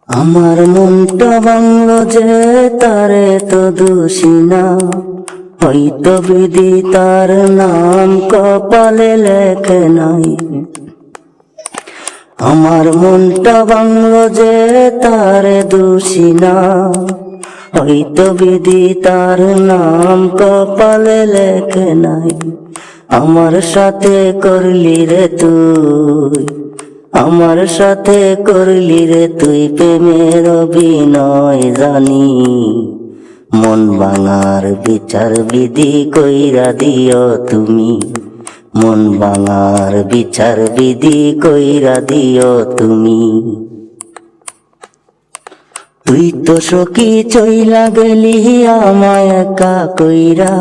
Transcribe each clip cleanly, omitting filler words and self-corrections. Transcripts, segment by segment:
আমার মনটা ভাঙলো যে তারে তো দোষী না, হয়তো বিধি তার নাম কপালে লেখে নাই। আমার মনটা ভাঙলো যে তারে দোষী না, হয়তো বিধি তার নাম কপালে লেখে নাই। আমার সাথে করলি রে তুই, আমার সাথে করলি রে তুই প্রেমের অভিনয় জানি। মন ভাঙার বিচার বিধি কইরা দিও তুমি, মন ভাঙার বিচার বিধি কইরা দিও তুমি। তুই তো সখী চইলা গেলি আমায় একা কইরা,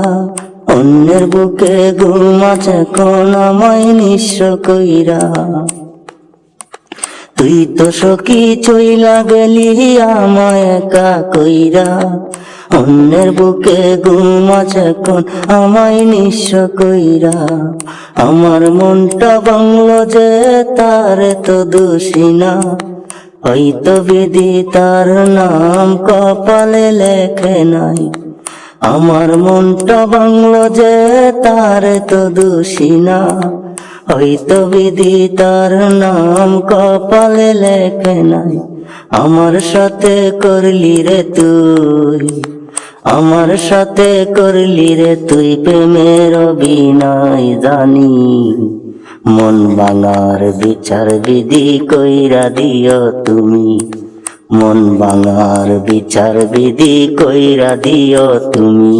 অন্যের বুকে ঘুম আছে কোন আমায় নিঃস্ব কইরা। তুই তো সখী চইলা গেলি আমায় একা কইরা, অন্যের বুকে ঘুম আছে কোন আমায় নিঃস্ব কইরা। আমার মনটা ভাঙলো যে তারে তো দোষী না, হয়তো বিধি তার নাম কপালে লেখে নাই। আমার মনটা ভাঙলো যে তারে তো দোষী না, হয়তো বিধি তার নাম কপালে লেখে নাই। আমার সাথে করলি রে তুই, আমার সাথে করলি রে তুই প্রেমের অভিনয় জানি। মন ভাঙার বিচার বিধি কইরা দিও তুমি, মন ভাঙার বিচার বিধি কইরা দিও তুমি।